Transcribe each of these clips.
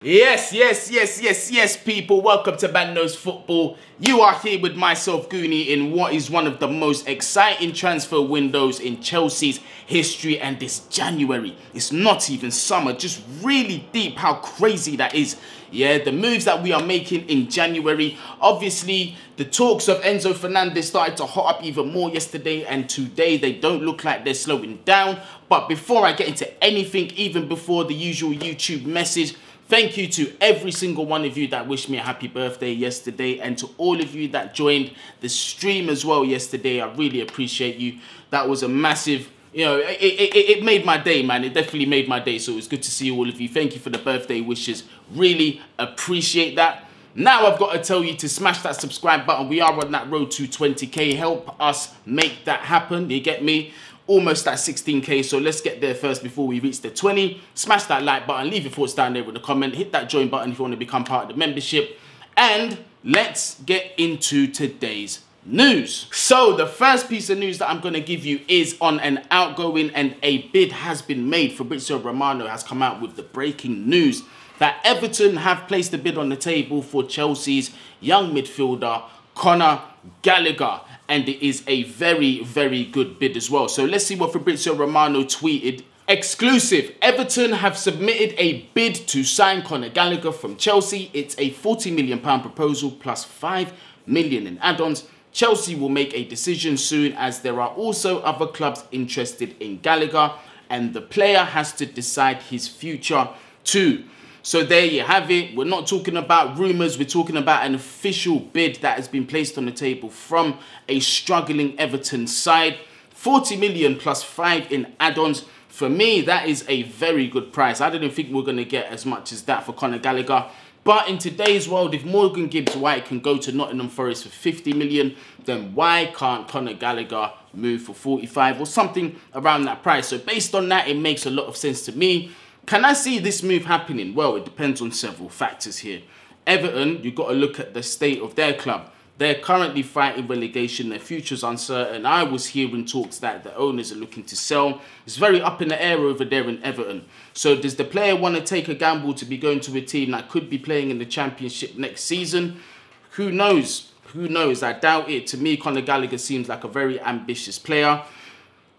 Yes, people. Welcome to Man Knows Football. You are here with myself, Goonie, in what is one of the most exciting transfer windows in Chelsea's history. And this January, it's not even summer, just really deep how crazy that is. Yeah, the moves that we are making in January. Obviously, the talks of Enzo Fernandez started to hot up even more yesterday, and today they don't look like they're slowing down. But before I get into anything, even before the usual YouTube message, thank you to every single one of you that wished me a happy birthday yesterday, and to all of you that joined the stream as well yesterday. I really appreciate you. That was a massive, it made my day, man. It definitely made my day. So it was good to see all of you. Thank you for the birthday wishes. Really appreciate that. Now I've got to tell you to smash that subscribe button. We are on that road to 20k. Help us make that happen. You get me? Almost at 16k, so let's get there first before we reach the 20. Smash that like button, leave your thoughts down there with a comment, hit that join button if you want to become part of the membership, and let's get into today's news. So the first piece of news that I'm going to give you is on an outgoing, and a bid has been made. Fabrizio Romano has come out with the breaking news that Everton have placed a bid on the table for Chelsea's young midfielder Conor Gallagher. And it is a very, very good bid as well. So let's see what Fabrizio Romano tweeted. Exclusive. Everton have submitted a bid to sign Conor Gallagher from Chelsea. It's a £40 million proposal plus £5 million in add-ons. Chelsea will make a decision soon, as there are also other clubs interested in Gallagher, and the player has to decide his future too. So there you have it. We're not talking about rumours. We're talking about an official bid that has been placed on the table from a struggling Everton side. 40 million plus 5 in add-ons. For me, that is a very good price. I didn't think we we're going to get as much as that for Conor Gallagher. But in today's world, if Morgan Gibbs-White can go to Nottingham Forest for 50 million, then why can't Conor Gallagher move for 45 or something around that price? So based on that, it makes a lot of sense to me. Can I see this move happening? Well, it depends on several factors here. Everton, you've got to look at the state of their club. They're currently fighting relegation. Their future's uncertain. I was hearing talks that the owners are looking to sell. It's very up in the air over there in Everton. So does the player want to take a gamble to be going to a team that could be playing in the Championship next season? Who knows? Who knows? I doubt it. To me, Conor Gallagher seems like a very ambitious player.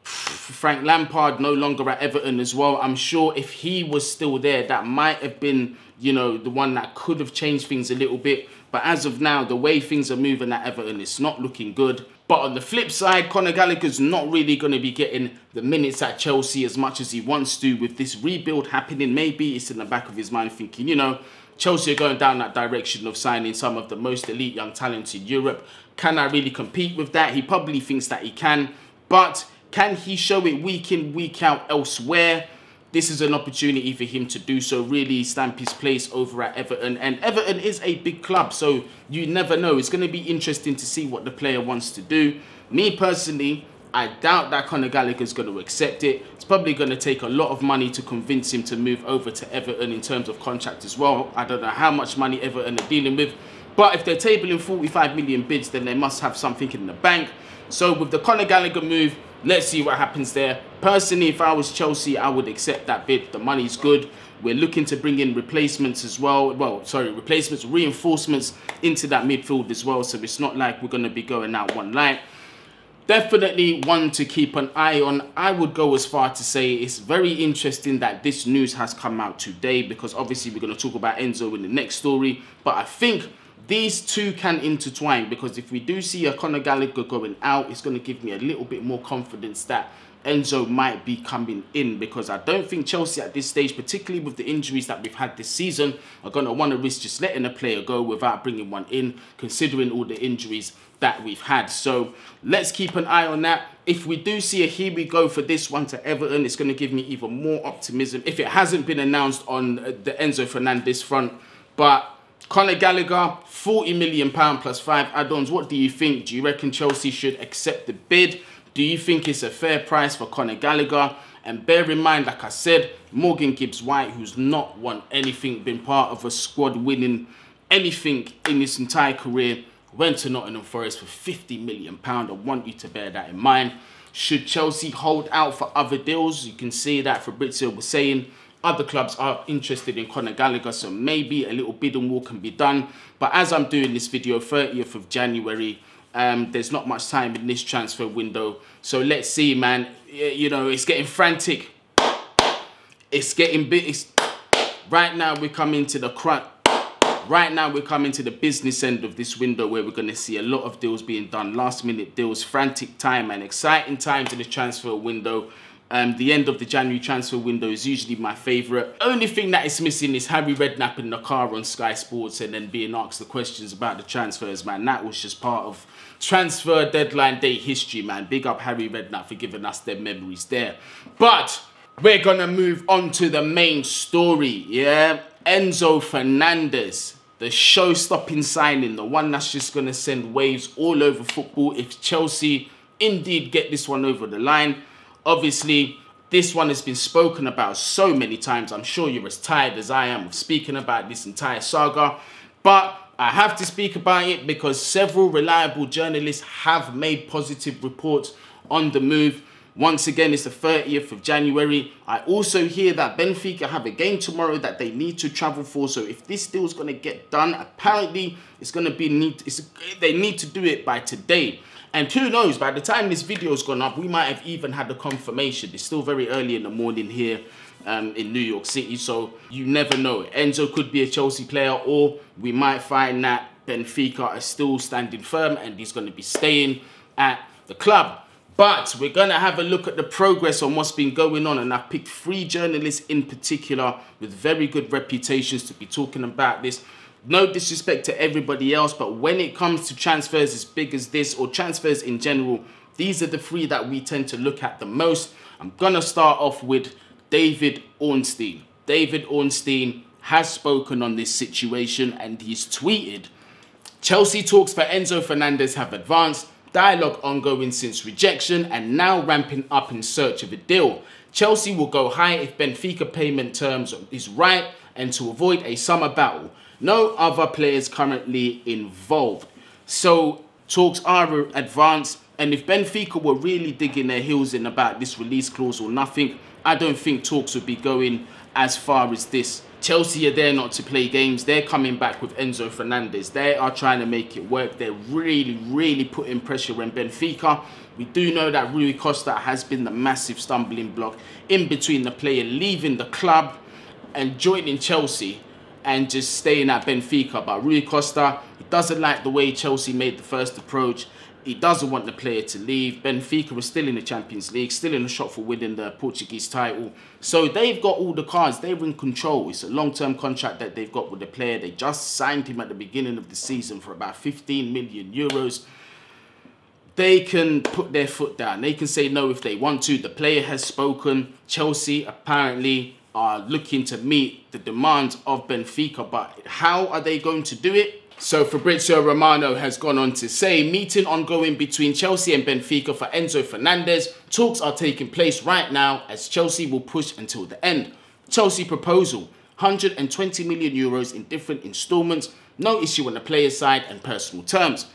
Frank Lampard no longer at Everton as well. I'm sure if he was still there, that might have been, the one that could have changed things a little bit. But as of now, the way things are moving at Everton, it's not looking good. But on the flip side, Conor Gallagher's not really going to be getting the minutes at Chelsea as much as he wants to. With this rebuild happening, maybe it's in the back of his mind thinking, Chelsea are going down that direction of signing some of the most elite young talents in Europe. Can I really compete with that? He probably thinks that he can, but can he show it week in, week out elsewhere? This is an opportunity for him to do so, really stamp his place over at Everton. And Everton is a big club, so you never know. It's going to be interesting to see what the player wants to do. Me personally, I doubt that Conor Gallagher is going to accept it. It's probably going to take a lot of money to convince him to move over to Everton in terms of contract as well. I don't know how much money Everton are dealing with. But if they're tabling 45 million bids, then they must have something in the bank. So with the Conor Gallagher move, let's see what happens there. Personally, if I was Chelsea, I would accept that bid. The money's good. We're looking to bring in replacements as well. Reinforcements into that midfield as well. So it's not like we're going to be going out one light. Definitely one to keep an eye on. I would go as far to say it's very interesting that this news has come out today, because obviously we're going to talk about Enzo in the next story. But I think these two can intertwine, because if we do see a Conor Gallagher going out, it's going to give me a little bit more confidence that Enzo might be coming in, because I don't think Chelsea at this stage, particularly with the injuries that we've had this season, are going to want to risk just letting a player go without bringing one in, considering all the injuries that we've had. So let's keep an eye on that. If we do see a here we go for this one to Everton, it's going to give me even more optimism if it hasn't been announced on the Enzo Fernandez front. But Conor Gallagher, £40 million plus 5 add-ons. What do you think? Do you reckon Chelsea should accept the bid? Do you think it's a fair price for Conor Gallagher? And bear in mind, like I said, Morgan Gibbs-White, who's not won anything, been part of a squad winning anything in his entire career, went to Nottingham Forest for £50 million. I want you to bear that in mind. Should Chelsea hold out for other deals? You can see that Fabrizio was saying other clubs are interested in Conor Gallagher, so maybe a little bidding war can be done. But as I'm doing this video, 30th of January, there's not much time in this transfer window. So let's see, man. You know, it's getting frantic. It's getting big. Right now, we're coming to the crunch. Right now, we're coming to the business end of this window where we're going to see a lot of deals being done, last-minute deals, frantic time and exciting times in the transfer window. The end of the January transfer window is usually my favourite. Only thing that is missing is Harry Redknapp in the car on Sky Sports and then being asked the questions about the transfers, man. That was just part of transfer deadline day history, man. Big up Harry Redknapp for giving us their memories there. But we're going to move on to the main story, yeah? Enzo Fernandez, the show-stopping signing, the one that's just going to send waves all over football if Chelsea indeed get this one over the line. Obviously, this one has been spoken about so many times. I'm sure you're as tired as I am of speaking about this entire saga. But I have to speak about it because several reliable journalists have made positive reports on the move. Once again, it's the 30th of January. I also hear that Benfica have a game tomorrow that they need to travel for. So if this deal is going to get done, apparently it's going to be they need to do it by today. And who knows, by the time this video's gone up, we might have even had the confirmation. It's still very early in the morning here in New York City. So you never know. Enzo could be a Chelsea player, or we might find that Benfica are still standing firm and he's going to be staying at the club. But we're going to have a look at the progress on what's been going on. And I've picked 3 journalists in particular with very good reputations to be talking about this. No disrespect to everybody else, but when it comes to transfers as big as this, or transfers in general, these are the 3 that we tend to look at the most. I'm going to start off with David Ornstein. David Ornstein has spoken on this situation and he's tweeted, Chelsea talks for Enzo Fernandez have advanced. Dialogue ongoing since rejection and now ramping up in search of a deal. Chelsea will go high if Benfica payment terms is right and to avoid a summer battle. No other players currently involved. So talks are advanced, and if Benfica were really digging their heels in about this release clause or nothing, I don't think talks would be going as far as this. Chelsea are there not to play games. They're coming back with Enzo Fernandez. They are trying to make it work. They're really putting pressure on Benfica. We do know that Rui Costa has been the massive stumbling block in between the player leaving the club and joining Chelsea and just staying at Benfica. But Rui Costa, he doesn't like the way Chelsea made the first approach. He doesn't want the player to leave. Benfica is still in the Champions League, still in the shot for winning the Portuguese title. So they've got all the cards. They're in control. It's a long-term contract that they've got with the player. They just signed him at the beginning of the season for about 15 million euros. They can put their foot down. They can say no if they want to. The player has spoken. Chelsea apparently are looking to meet the demands of Benfica. But how are they going to do it? So Fabrizio Romano has gone on to say, meeting ongoing between Chelsea and Benfica for Enzo Fernandez. Talks are taking place right now as Chelsea will push until the end. Chelsea proposal, 120 million euros in different installments. No issue on the player's side and personal terms.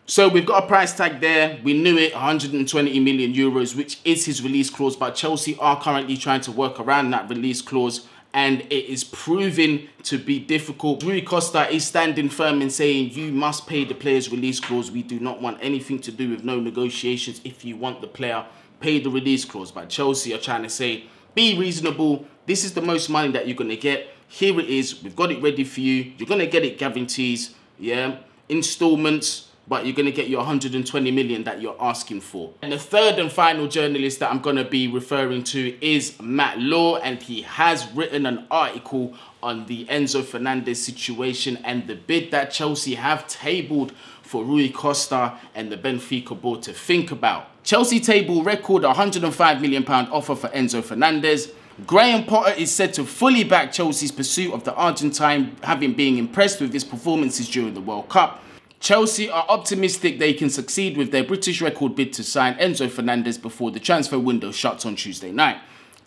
So we've got a price tag there. We knew it, 120 million euros, which is his release clause. But Chelsea are currently trying to work around that release clause, and it is proving to be difficult. Rui Costa is standing firm in saying you must pay the player's release clause. We do not want anything to do with no negotiations. If you want the player, pay the release clause. But Chelsea are trying to say, be reasonable. This is the most money that you're going to get. Here it is. We've got it ready for you. You're going to get it guarantees, yeah, installments, but you're going to get your 120 million that you're asking for. And the third and final journalist that I'm going to be referring to is Matt Law, and he has written an article on the Enzo Fernandez situation and the bid that Chelsea have tabled for Rui Costa and the Benfica board to think about. Chelsea table record £105 million offer for Enzo Fernandez. Graham Potter is said to fully back Chelsea's pursuit of the Argentine, having been impressed with his performances during the World Cup. Chelsea are optimistic they can succeed with their British record bid to sign Enzo Fernandez before the transfer window shuts on Tuesday night.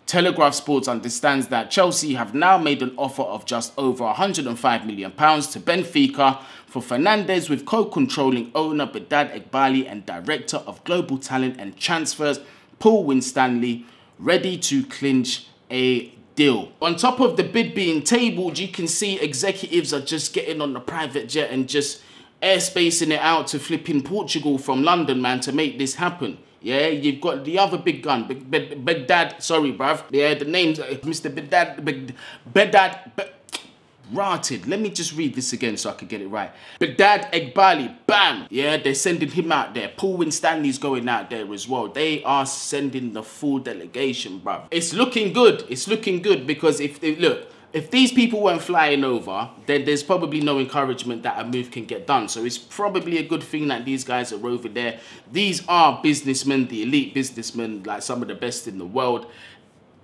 Telegraph Sports understands that Chelsea have now made an offer of just over £105 million to Benfica for Fernandez, with co-controlling owner Bedad Eghbali and Director of Global Talent and Transfers Paul Winstanley ready to clinch a deal. On top of the bid being tabled, you can see executives are just getting on the private jet and just airspacing it out to flipping Portugal from London, man, to make this happen. Yeah, you've got the other big gun, Baghdad, sorry, bruv. Yeah, the name's Mr. Baghdad, rotted. Let me just read this again so I can get it right. Baghdad Eghbali, bam! Yeah, they're sending him out there. Paul Winstanley's going out there as well. They are sending the full delegation, bruv. It's looking good. It's looking good because if these people weren't flying over, then there's probably no encouragement that a move can get done. So it's probably a good thing that these guys are over there. These are businessmen, the elite businessmen, like some of the best in the world.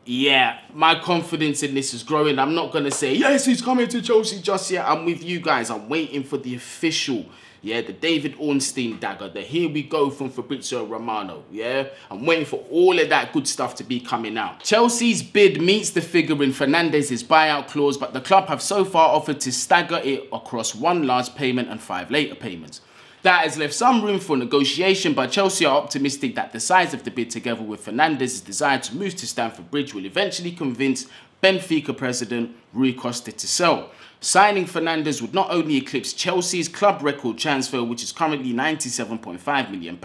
Yeah, my confidence in this is growing. I'm not going to say, yes, he's coming to Chelsea just yet. I'm with you guys. I'm waiting for the official, yeah, the David Ornstein dagger, the here we go from Fabrizio Romano, yeah? I'm waiting for all of that good stuff to be coming out. Chelsea's bid meets the figure in Fernandez's buyout clause, but the club have so far offered to stagger it across 1 large payment and 5 later payments. That has left some room for negotiation, but Chelsea are optimistic that the size of the bid, together with Fernandez's desire to move to Stamford Bridge, will eventually convince Benfica president Rui Costa to sell. Signing Fernandez would not only eclipse Chelsea's club record transfer, which is currently £97.5 million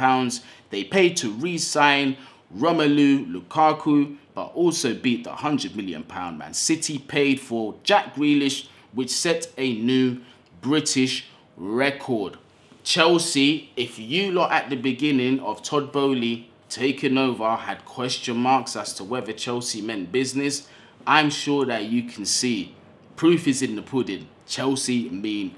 they paid to re-sign Romelu Lukaku, but also beat the £100 million Man City paid for Jack Grealish, which set a new British record. Chelsea, if you lot at the beginning of Todd Boehly taking over had question marks as to whether Chelsea meant business, I'm sure that you can see proof is in the pudding. Chelsea mean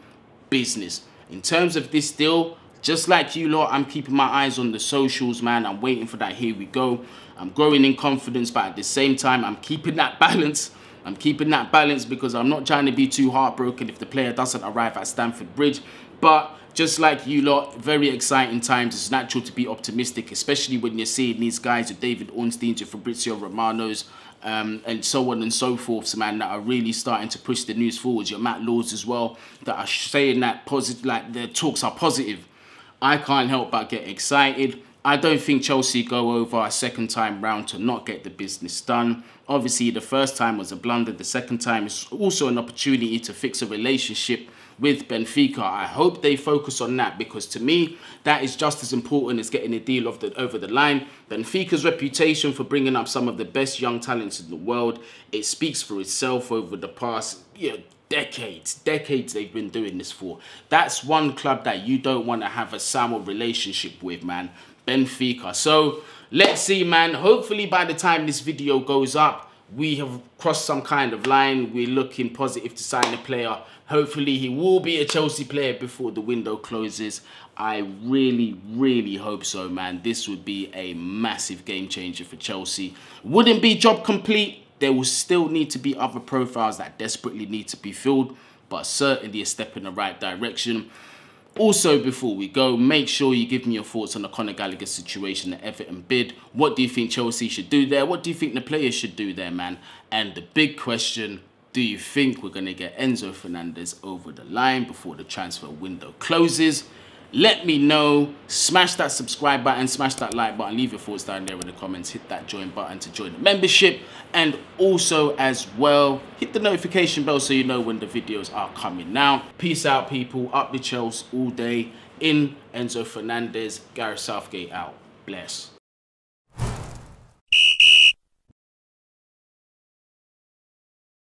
business. In terms of this deal, just like you lot, I'm keeping my eyes on the socials, man. I'm waiting for that here we go. I'm growing in confidence, but at the same time, I'm keeping that balance. I'm keeping that balance because I'm not trying to be too heartbroken if the player doesn't arrive at Stamford Bridge. But just like you lot, very exciting times. It's natural to be optimistic, especially when you're seeing these guys with David Ornstein, to Fabrizio Romano's, and so on and so forth, man, that are really starting to push the news forward. Your Matt Laws as well, that are saying that positive, like the talks are positive. I can't help but get excited. I don't think Chelsea go over a second time round to not get the business done. Obviously, the first time was a blunder. The second time is also an opportunity to fix a relationship with Benfica. I hope they focus on that, because to me, that is just as important as getting a deal over the line. Benfica's reputation for bringing up some of the best young talents in the world, it speaks for itself over the past decades they've been doing this for. That's one club that you don't want to have a sour relationship with, man. Benfica. So let's see, man. Hopefully by the time this video goes up, we have crossed some kind of line. We're looking positive to sign a player. Hopefully he will be a Chelsea player before the window closes. I really, really hope so, man. This would be a massive game changer for Chelsea. Wouldn't be job complete. There will still need to be other profiles that desperately need to be filled, but certainly a step in the right direction. Also, before we go, make sure you give me your thoughts on the Conor Gallagher situation, the Everton bid. What do you think Chelsea should do there? What do you think the players should do there, man? And the big question, do you think we're going to get Enzo Fernandez over the line before the transfer window closes? Let me know. Smash that subscribe button, smash that like button, leave your thoughts down there in the comments, hit that join button to join the membership, and also as well, hit the notification bell so you know when the videos are coming out. Peace out, people. Up the Chelsea all day. In Enzo Fernandez, Gareth Southgate out. Bless.